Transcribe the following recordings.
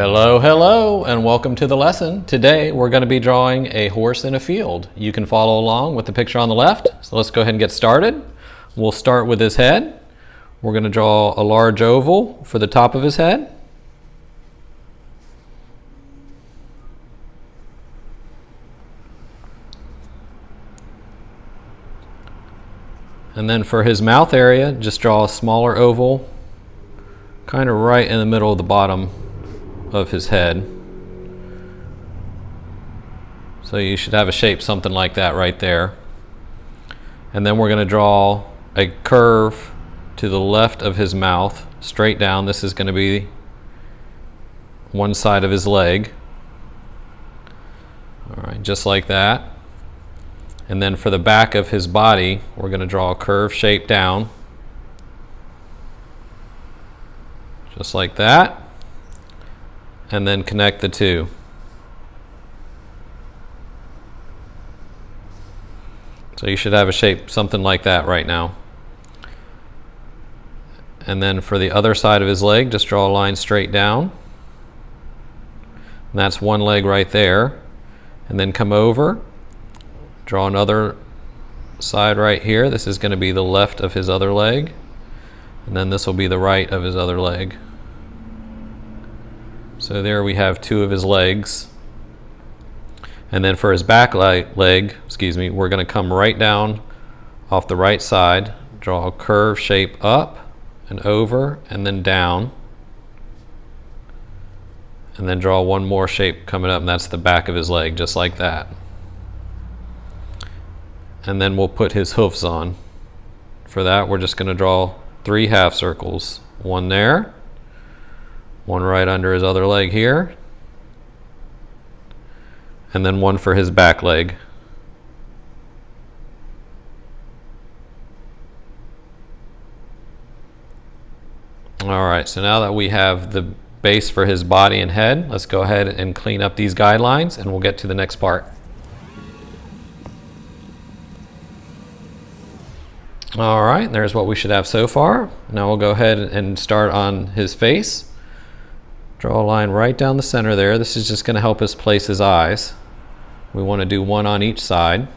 Hello, hello, and welcome to the lesson. Today we're going to be drawing a horse in a field. You can follow along with the picture on the left. So let's go ahead and get started. We'll start with his head. We're going to draw a large oval for the top of his head. And then for his mouth area, just draw a smaller oval, kind of right in the middle of the bottom of his head. So you should have a shape something like that right there. And then we're going to draw a curve to the left of his mouth, straight down. This is going to be one side of his leg. All right, just like that. And then for the back of his body, we're going to draw a curved shape down, just like that, and then connect the two. So you should have a shape something like that right now. And then for the other side of his leg, just draw a line straight down. And that's one leg right there. And then come over. Draw another side right here. This is going to be the left of his other leg. And then this will be the right of his other leg. So there we have two of his legs. And then for his back leg, we're going to come right down off the right side, draw a curved shape up and over and then down. And then draw one more shape coming up, and that's the back of his leg, just like that. And then we'll put his hoofs on. For that, we're just going to draw 3 half circles. One there, one right under his other leg here, and then one for his back leg. All right, so now that we have the base for his body and head, let's go ahead and clean up these guidelines and we'll get to the next part. All right, there's what we should have so far. Now we'll go ahead and start on his face. Draw a line right down the center there. This is just going to help us place his eyes. We want to do one on each side.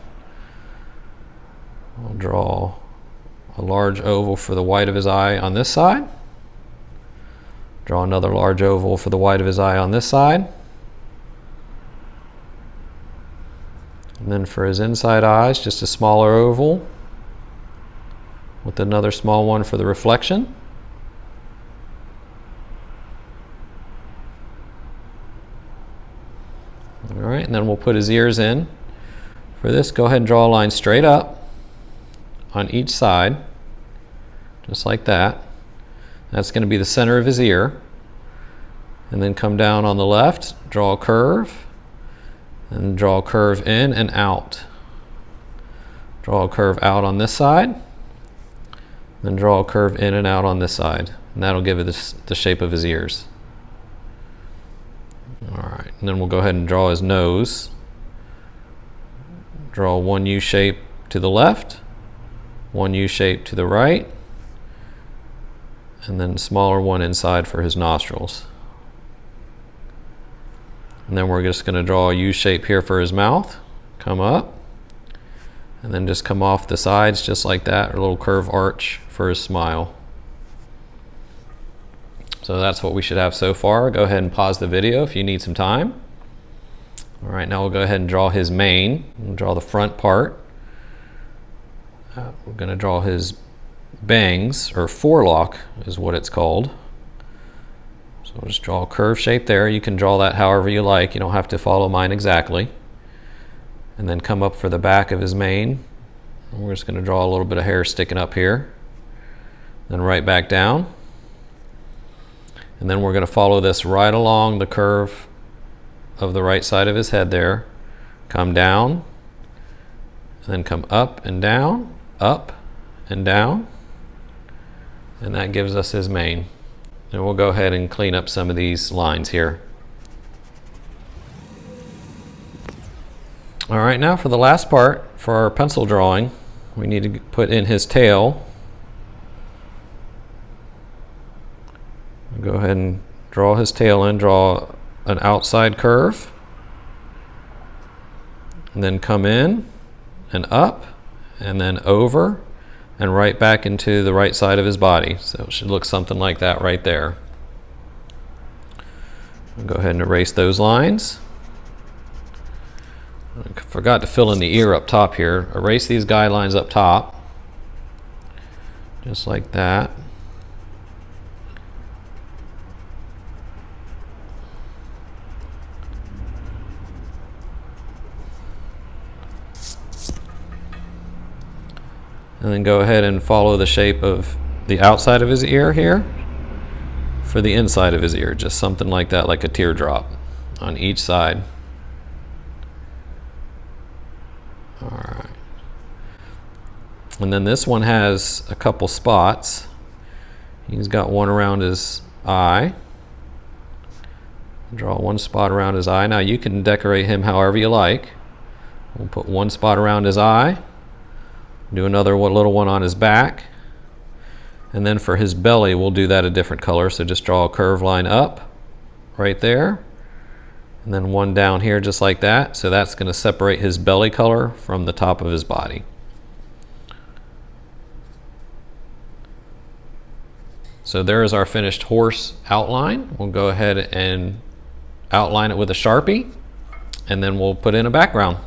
We'll draw a large oval for the white of his eye on this side. Draw another large oval for the white of his eye on this side. And then for his inside eyes, just a smaller oval with another small one for the reflection. All right, and then we'll put his ears in. For this, go ahead and draw a line straight up on each side, just like that. That's going to be the center of his ear. And then come down on the left, draw a curve, and draw a curve in and out. Draw a curve out on this side, then draw a curve in and out on this side. And that'll give it the shape of his ears. All right, and then we'll go ahead and draw his nose. Draw one U shape to the left, one U shape to the right, and then a smaller one inside for his nostrils. And then we're just going to draw a U shape here for his mouth. Come up, and then just come off the sides just like that, a little curve arch for his smile. So that's what we should have so far. Go ahead and pause the video if you need some time. All right, now we'll go ahead and draw his mane. We'll draw the front part. We're going to draw his bangs, or forelock is what it's called. So we'll just draw a curved shape there. You can draw that however you like. You don't have to follow mine exactly. And then come up for the back of his mane. And we're just going to draw a little bit of hair sticking up here. Then right back down. And then we're going to follow this right along the curve of the right side of his head there. Come down, and then come up and down, up and down. And that gives us his mane. And we'll go ahead and clean up some of these lines here. All right, now for the last part, for our pencil drawing, we need to put in his tail. Go ahead and draw his tail in, draw an outside curve, and then come in and up, and then over, and right back into the right side of his body. So it should look something like that right there. I'll go ahead and erase those lines. I forgot to fill in the ear up top here. Erase these guidelines up top, just like that. And then go ahead and follow the shape of the outside of his ear here for the inside of his ear, just something like that, like a teardrop on each side. All right. And then this one has a couple spots. He's got one around his eye. Draw one spot around his eye. Now you can decorate him however you like. We'll put one spot around his eye. Do another little one on his back. And then for his belly, we'll do that a different color. So just draw a curved line up right there. And then one down here just like that. So that's going to separate his belly color from the top of his body. So there is our finished horse outline. We'll go ahead and outline it with a Sharpie, and then we'll put in a background.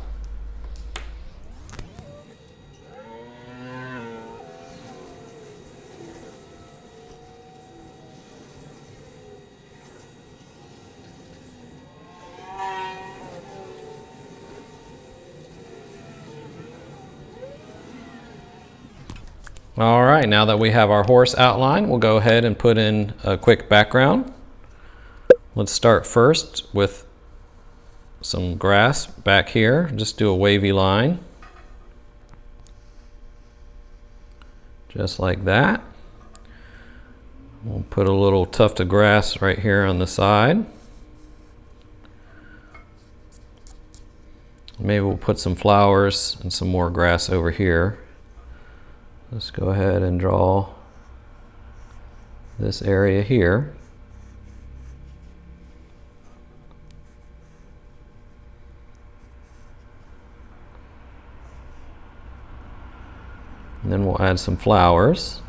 All right, now that we have our horse outline, we'll go ahead and put in a quick background. Let's start first with some grass back here. Just do a wavy line. Just like that. We'll put a little tuft of grass right here on the side. Maybe we'll put some flowers and some more grass over here. Let's go ahead and draw this area here. And then we'll add some flowers.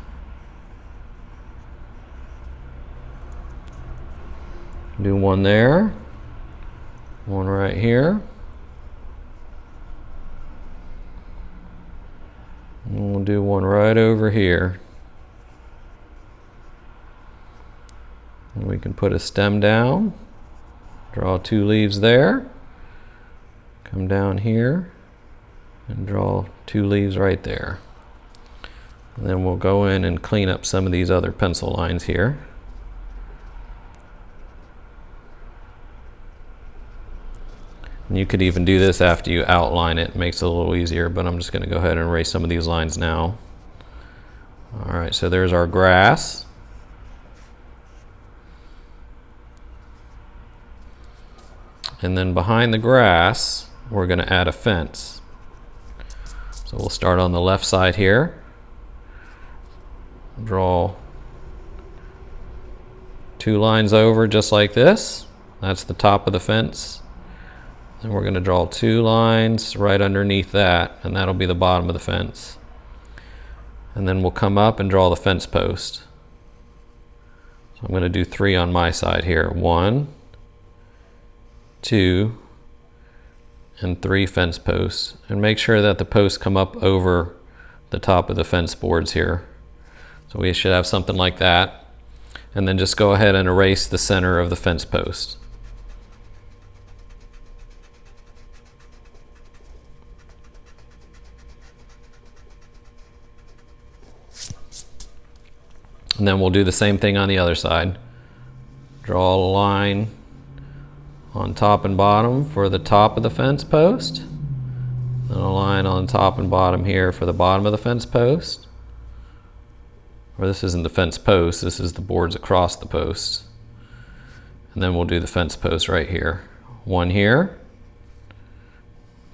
Do one there, one right here. And we'll do one right over here. And we can put a stem down, draw 2 leaves there, come down here and draw 2 leaves right there. And then we'll go in and clean up some of these other pencil lines here. And you could even do this after you outline it. It makes it a little easier, but I'm just going to go ahead and erase some of these lines now. All right, so there's our grass. And then behind the grass, we're going to add a fence. So we'll start on the left side here. Draw 2 lines over just like this. That's the top of the fence. And we're going to draw 2 lines right underneath that, and that'll be the bottom of the fence. And then we'll come up and draw the fence post. So I'm going to do 3 on my side here. 1, 2, and 3 fence posts. And make sure that the posts come up over the top of the fence boards here. So we should have something like that. And then just go ahead and erase the center of the fence post. And then we'll do the same thing on the other side. Draw a line on top and bottom for the top of the fence post. And a line on top and bottom here for the bottom of the fence post. Or this isn't the fence post, this is the boards across the posts. And then we'll do the fence post right here. 1 here.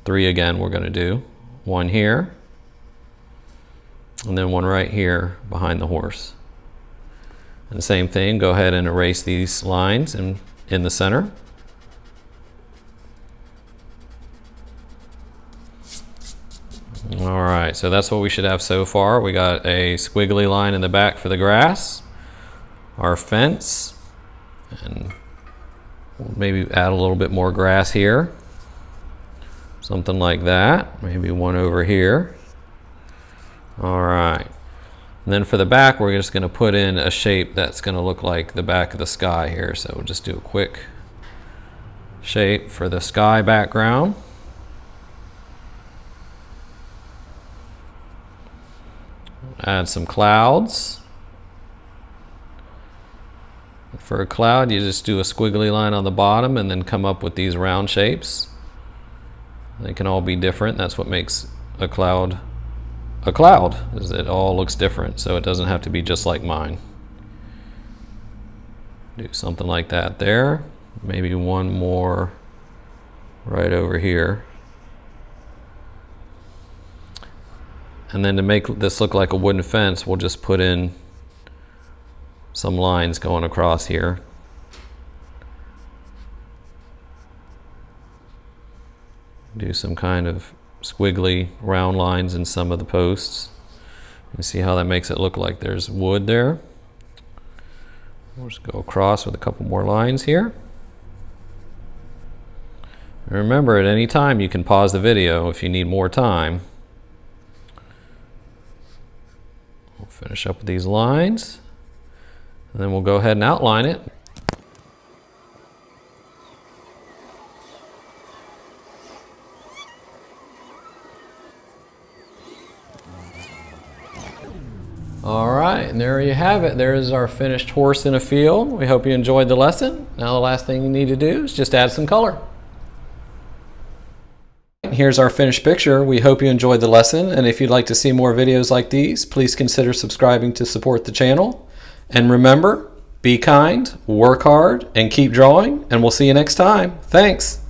3 again we're going to do. 1 here. And then 1 right here behind the horse. And the same thing, go ahead and erase these lines in the center. All right, so that's what we should have so far. We got a squiggly line in the back for the grass, our fence, and we'll maybe add a little bit more grass here. Something like that, maybe one over here. All right, and then for the back, we're just gonna put in a shape that's gonna look like the back of the sky here. So we'll just do a quick shape for the sky background. Add some clouds. For a cloud, you just do a squiggly line on the bottom and then come up with these round shapes. They can all be different. That's what makes a cloud, is it all looks different, so it doesn't have to be just like mine. Do something like that there. Maybe one more right over here. And then to make this look like a wooden fence, we'll just put in some lines going across here. Do some kind of squiggly round lines in some of the posts. You see how that makes it look like there's wood there. We'll just go across with a couple more lines here. And remember, at any time you can pause the video if you need more time. We'll finish up with these lines, and then we'll go ahead and outline it. All right, and there you have it. There is our finished horse in a field. We hope you enjoyed the lesson. Now the last thing you need to do is just add some color. Here's our finished picture. We hope you enjoyed the lesson, and if you'd like to see more videos like these, please consider subscribing to support the channel. And remember, be kind, work hard, and keep drawing, and we'll see you next time. Thanks.